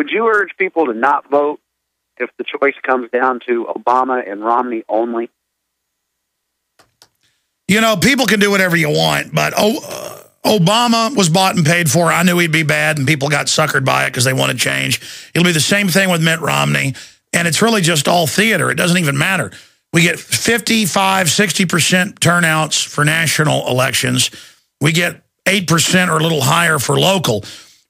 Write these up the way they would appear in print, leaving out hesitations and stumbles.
would you urge people to not vote if the choice comes down to Obama and Romney only? You know, people can do whatever you want, but Obama was bought and paid for. I knew he'd be bad, and people got suckered by it because they wanted change. It'll be the same thing with Mitt Romney, and it's really just all theater. It doesn't even matter. We get 55, 60% turnouts for national elections. We get 8% or a little higher for local.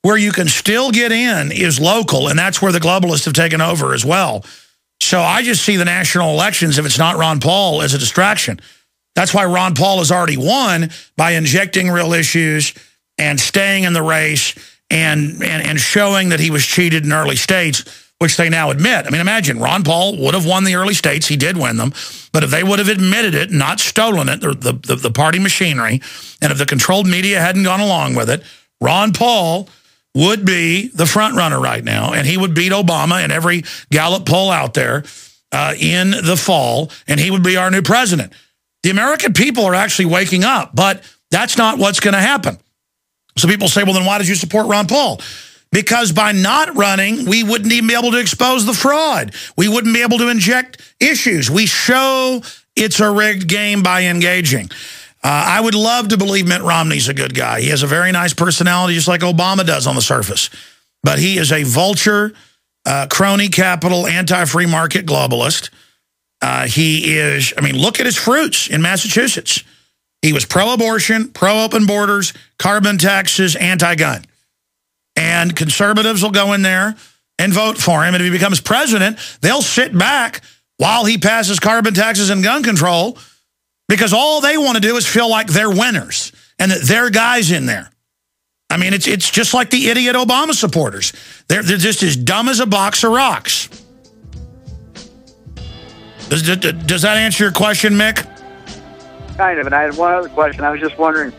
Where you can still get in is local, and that's where the globalists have taken over as well. So I just see the national elections, if it's not Ron Paul, as a distraction. That's why Ron Paul has already won, by injecting real issues and staying in the race and showing that he was cheated in early states, which they now admit. I mean, imagine, Ron Paul would have won the early states. He did win them. But if they would have admitted it, not stolen it, the party machinery, and if the controlled media hadn't gone along with it, Ron Paul would be the front runner right now, and he would beat Obama in every Gallup poll out there in the fall, and he would be our new president. The American people are actually waking up, but that's not what's going to happen. So people say, well, then why did you support Ron Paul? Because by not running, we wouldn't even be able to expose the fraud. We wouldn't be able to inject issues. We show it's a rigged game by engaging. I would love to believe Mitt Romney's a good guy. He has a very nice personality, just like Obama does on the surface. But he is a vulture, crony capital, anti-free market globalist. He is, I mean, look at his fruits in Massachusetts. He was pro-abortion, pro-open borders, carbon taxes, anti-gun. And conservatives will go in there and vote for him. And if he becomes president, they'll sit back while he passes carbon taxes and gun control, because all they want to do is feel like they're winners and that their guy's in there. I mean, it's just like the idiot Obama supporters. They're just as dumb as a box of rocks. Does that answer your question, Mick? Kind of, and I had one other question. I was just wondering,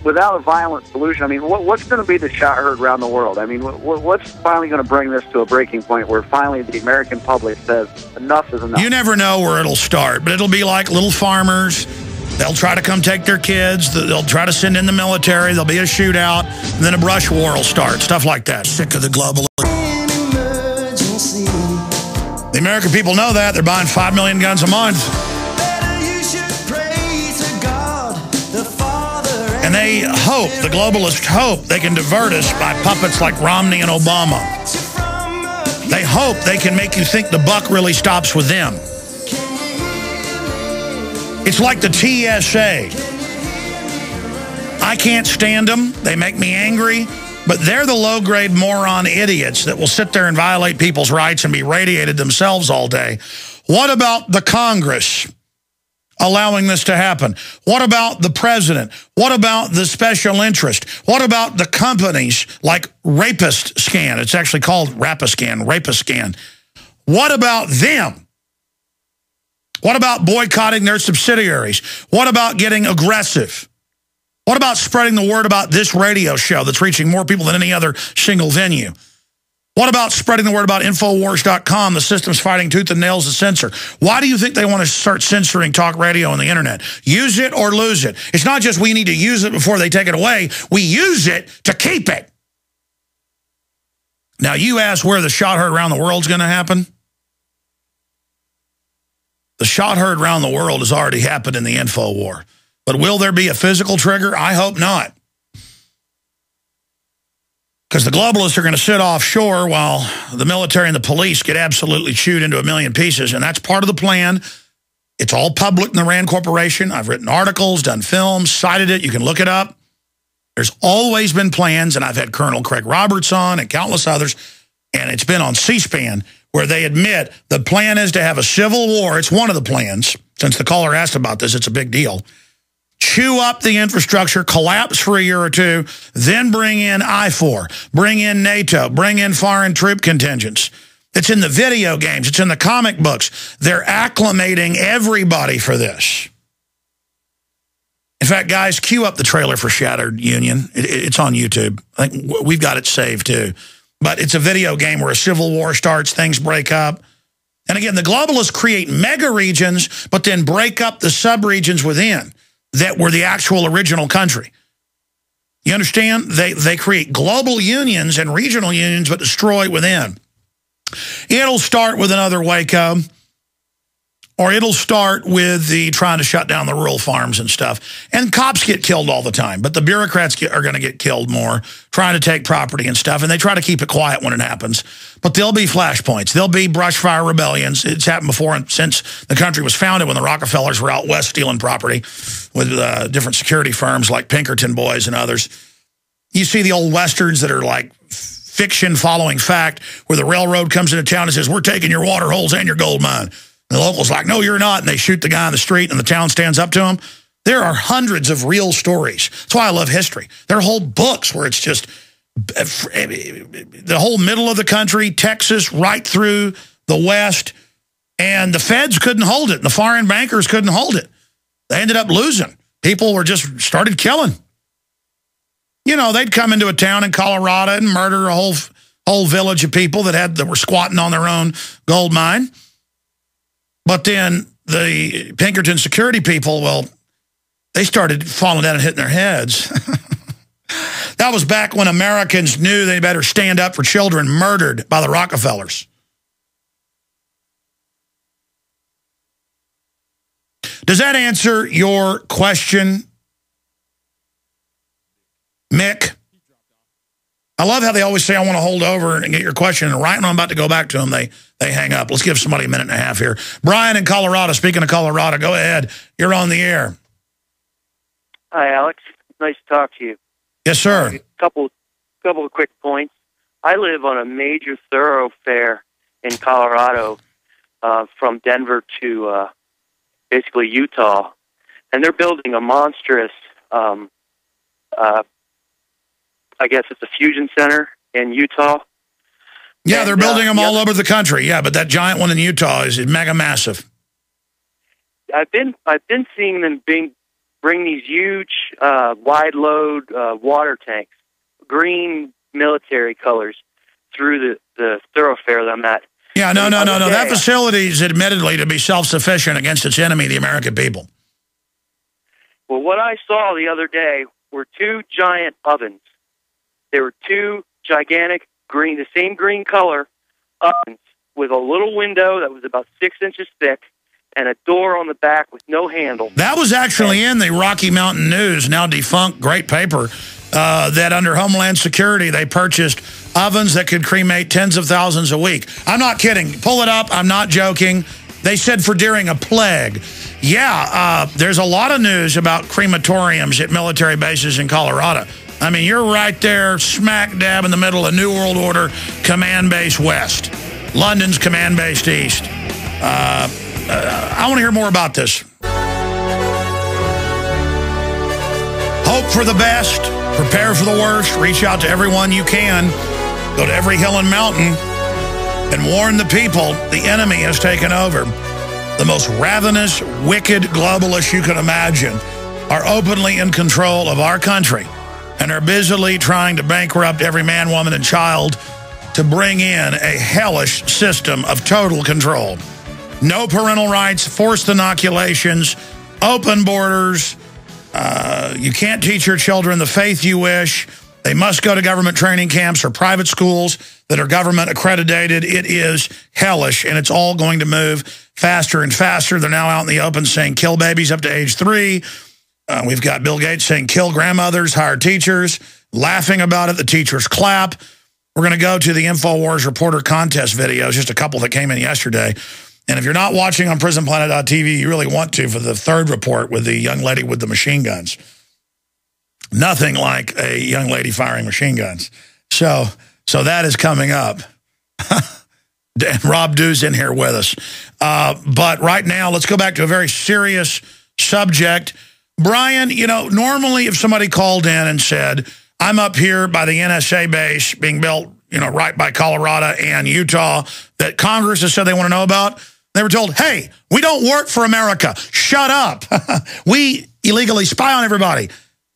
without a violent solution, I mean, what's going to be the shot heard around the world? I mean, what's finally going to bring this to a breaking point where finally the American public says enough is enough? You never know where it'll start, but it'll be like little farmers. They'll try to come take their kids. They'll try to send in the military. There'll be a shootout, and then a brush war will start, stuff like that. Sick of the global. The American people know that. They're buying 5 million guns a month. And they hope, the globalists hope, they can divert us by puppets like Romney and Obama. They hope they can make you think the buck really stops with them. It's like the TSA. I can't stand them. They make me angry. But they're the low-grade moron idiots that will sit there and violate people's rights and be radiated themselves all day. What about the Congress allowing this to happen? What about the president? What about the special interest? What about the companies like Rapist Scan? It's actually called Rapiscan, Rapist Scan. What about them? What about boycotting their subsidiaries? What about getting aggressive? What about spreading the word about this radio show that's reaching more people than any other single venue? What about spreading the word about Infowars.com, the system's fighting tooth and nails to censor? Why do you think they want to start censoring talk radio and the internet? Use it or lose it. It's not just we need to use it before they take it away. We use it to keep it. Now, you ask where the shot heard around the world is going to happen. The shot heard around the world has already happened in the info war. But will there be a physical trigger? I hope not. Because the globalists are going to sit offshore while the military and the police get absolutely chewed into a million pieces. And that's part of the plan. It's all public in the RAND Corporation. I've written articles, done films, cited it. You can look it up. There's always been plans, and I've had Colonel Craig Roberts on and countless others, and it's been on C-SPAN, where they admit the plan is to have a civil war. It's one of the plans. Since the caller asked about this, it's a big deal. Chew up the infrastructure, collapse for a year or two, then bring in I-4, bring in NATO, bring in foreign troop contingents. It's in the video games. It's in the comic books. They're acclimating everybody for this. In fact, guys, cue up the trailer for Shattered Union. It's on YouTube. I think we've got it saved, too. But it's a video game where a civil war starts, things break up. And again, the globalists create mega regions, but then break up the sub-regions within that were the actual original country. You understand? They create global unions and regional unions, but destroy within. It'll start with another Waco, or it'll start with the trying to shut down the rural farms and stuff. And cops get killed all the time, but the bureaucrats are going to get killed more, trying to take property and stuff, and they try to keep it quiet when it happens. But there'll be flashpoints. There'll be brush fire rebellions. It's happened before and since the country was founded, when the Rockefellers were out west stealing property with different security firms like Pinkerton Boys and others. You see the old westerns that are like fiction following fact, where the railroad comes into town and says, we're taking your water holes and your gold mine. And the locals like, no, you're not. And they shoot the guy in the street and the town stands up to him. There are hundreds of real stories. That's why I love history. There are whole books where it's just the whole middle of the country, Texas, right through the West. And the feds couldn't hold it. And the foreign bankers couldn't hold it. They ended up losing. People were just started killing. You know, they'd come into a town in Colorado and murder a whole village of people that were squatting on their own gold mine. But then the Pinkerton security people, well, they started falling down and hitting their heads. That was back when Americans knew they better stand up for children murdered by the Rockefellers. Does that answer your question, Mick? I love how they always say, I want to hold over and get your question. And right when I'm about to go back to them, they hang up. Let's give somebody a minute and a half here. Brian in Colorado, speaking of Colorado, go ahead. You're on the air. Hi, Alex. Nice to talk to you. Yes, sir. A couple of quick points. I live on a major thoroughfare in Colorado from Denver to basically Utah. And they're building a monstrous I guess it's a fusion center in Utah. Yeah, they're building them all over the country. Yeah, but that giant one in Utah is mega massive. I've been seeing them bring these huge wide load water tanks, green military colors, through the thoroughfare that I'm at. Yeah, no. That facility is admittedly to be self-sufficient against its enemy, the American people. Well, what I saw the other day were two giant ovens. There were two gigantic green, the same green color ovens with a little window that was about 6 inches thick and a door on the back with no handle. That was actually in the Rocky Mountain News, now defunct, great paper, that under Homeland Security, they purchased ovens that could cremate tens of thousands a week. I'm not kidding. Pull it up. I'm not joking. They said for during a plague. Yeah, there's a lot of news about crematoriums at military bases in Colorado. I mean, you're right there, smack dab in the middle of New World Order Command Base West, London's Command Base East. I want to hear more about this. Hope for the best, prepare for the worst, reach out to everyone you can, go to every hill and mountain, and warn the people the enemy has taken over. The most ravenous, wicked globalists you can imagine are openly in control of our country and are busily trying to bankrupt every man, woman, and child to bring in a hellish system of total control. No parental rights, forced inoculations, open borders. You can't teach your children the faith you wish. They must go to government training camps or private schools that are government accredited. It is hellish, and it's all going to move faster and faster. They're now out in the open saying kill babies up to age 3. We've got Bill Gates saying kill grandmothers, hire teachers, laughing about it. The teachers clap. We're going to go to the InfoWars reporter contest videos, just a couple that came in yesterday. And if you're not watching on Prisonplanet.tv, you really want to for the third report with the young lady with the machine guns. Nothing like a young lady firing machine guns. So that is coming up. Rob Dew's in here with us. But right now, let's go back to a very serious subject. Brian, you know, normally if somebody called in and said, I'm up here by the NSA base being built, you know, right by Colorado and Utah that Congress has said they want to know about, they were told, hey, we don't work for America. Shut up. We illegally spy on everybody.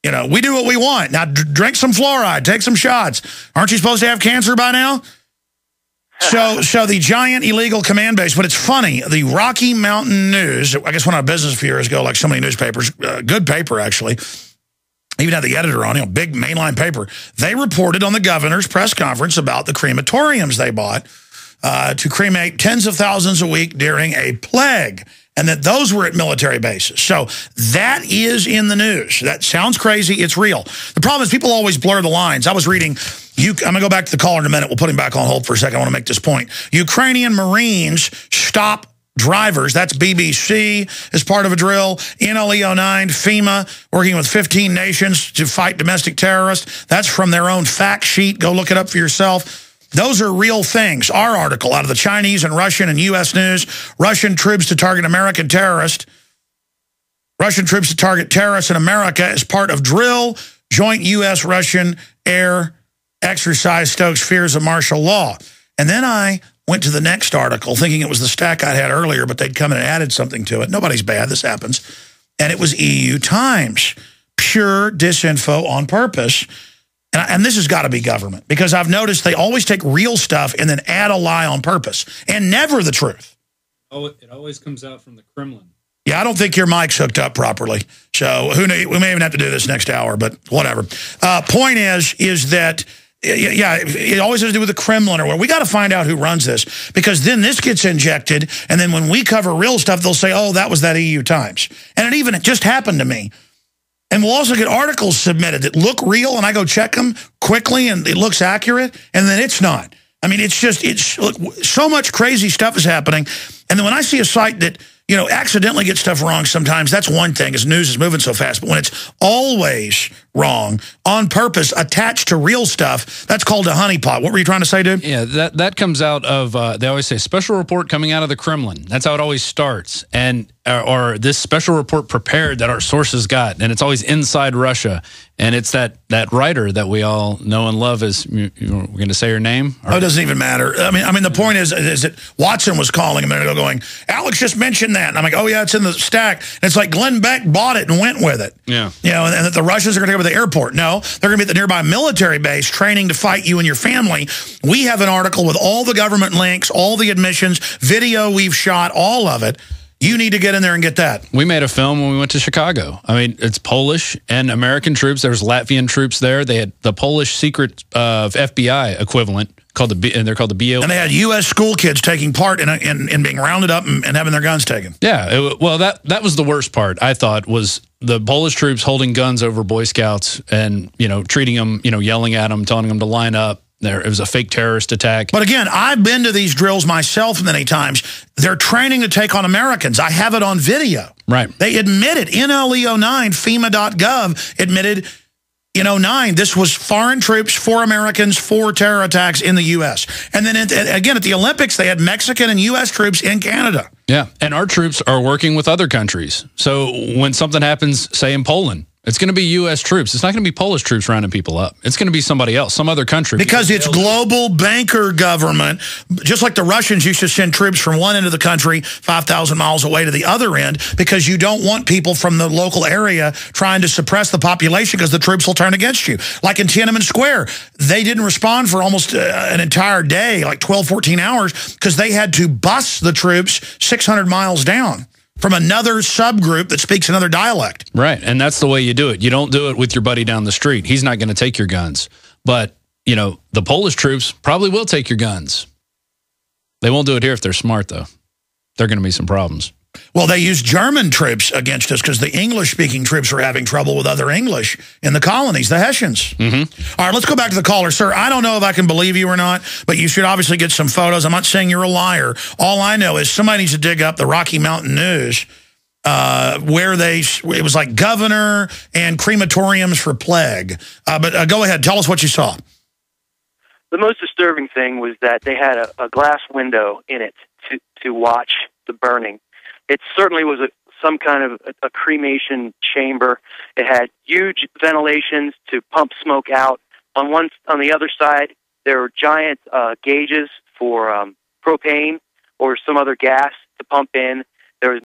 You know, we do what we want. Now, drink some fluoride, take some shots. Aren't you supposed to have cancer by now? So the giant illegal command base, but it's funny, the Rocky Mountain News, I guess went out of business a few years ago, like so many newspapers, good paper actually, even had the editor on, big mainline paper. They reported on the governor's press conference about the crematoriums they bought to cremate tens of thousands a week during a plague, and that those were at military bases. So that is in the news. That sounds crazy. It's real. The problem is people always blur the lines. I was reading, I'm going to go back to the caller in a minute. We'll put him back on hold for a second. I want to make this point. Ukrainian Marines stop drivers. That's BBC as part of a drill. NLE-09, FEMA, working with 15 nations to fight domestic terrorists. That's from their own fact sheet. Go look it up for yourself. Those are real things. Our article out of the Chinese and Russian and U.S. News, Russian troops to target American terrorists. Russian troops to target terrorists in America as part of drill, joint U.S.-Russian air exercise stokes fears of martial law. And then I went to the next article thinking it was the stack I had earlier, but they'd come in and added something to it. Nobody's bad. This happens. And it was EU Times. Pure disinfo on purpose. And this has got to be government, because I've noticed they always take real stuff and then add a lie on purpose, and never the truth. Oh, it always comes out from the Kremlin. Yeah, I don't think your mic's hooked up properly. So who knows? We may even have to do this next hour, but whatever. Point is that, yeah, it always has to do with the Kremlin or where. We got to find out who runs this, because then this gets injected, and then when we cover real stuff, they'll say, oh, that was that EU Times. And it just happened to me. And we'll also get articles submitted that look real, and I go check them quickly, and it looks accurate, and then it's not. I mean, look, so much crazy stuff is happening. And then when I see a site that, accidentally gets stuff wrong sometimes, that's one thing, as news is moving so fast. But when it's always wrong, on purpose, attached to real stuff, that's called a honeypot. What were you trying to say, dude? Yeah, that comes out of, they always say, special report coming out of the Kremlin. That's how it always starts. And or this special report prepared that our sources got, and it's always inside Russia. And it's that writer that we all know and love. Is we're going to say her name? Oh, it doesn't even matter. I mean, the point is that Watson was calling a minute ago going, Alex just mentioned that. And I'm like, oh, yeah, it's in the stack. And it's like Glenn Beck bought it and went with it. Yeah. And that the Russians are going to go to the airport. No, they're going to be at the nearby military base training to fight you and your family. We have an article with all the government links, all the admissions, video we've shot, all of it. You need to get in there and get that. We made a film when we went to Chicago. I mean, it's Polish and American troops. There's Latvian troops there. They had the Polish secret FBI equivalent, and they're called the BO. And they had U.S. school kids taking part in being rounded up and having their guns taken. Yeah, well, that was the worst part, I thought, was the Polish troops holding guns over Boy Scouts and, treating them, yelling at them, telling them to line up. It was a fake terrorist attack. But again, I've been to these drills myself many times. They're training to take on Americans. I have it on video. Right. They admitted, NLE-09, FEMA.gov admitted in 09, this was foreign troops for Americans for terror attacks in the U.S. And then, again, at the Olympics, they had Mexican and U.S. troops in Canada. Yeah, and our troops are working with other countries. So when something happens, say in Poland, it's going to be U.S. troops. It's not going to be Polish troops rounding people up. It's going to be somebody else, some other country. Because it's global banker government. Just like the Russians used to send troops from one end of the country 5,000 miles away to the other end, because you don't want people from the local area trying to suppress the population because the troops will turn against you. Like in Tiananmen Square, they didn't respond for almost an entire day, like 12, 14 hours, because they had to bus the troops 600 miles down from another subgroup that speaks another dialect. Right, and that's the way you do it. You don't do it with your buddy down the street. He's not going to take your guns. But, the Polish troops probably will take your guns. They won't do it here if they're smart, though. There are going to be some problems. Well, they used German troops against us because the English-speaking troops were having trouble with other English in the colonies, the Hessians. All right, let's go back to the caller. Sir, I don't know if I can believe you or not, but you should obviously get some photos. I'm not saying you're a liar. All I know is somebody needs to dig up the Rocky Mountain News where it was like governor and crematoriums for plague. But go ahead. Tell us what you saw. The most disturbing thing was that they had a glass window in it to watch the burning. It certainly was some kind of a cremation chamber. It had huge ventilations to pump smoke out. On the other side, there were giant gauges for propane or some other gas to pump in. There was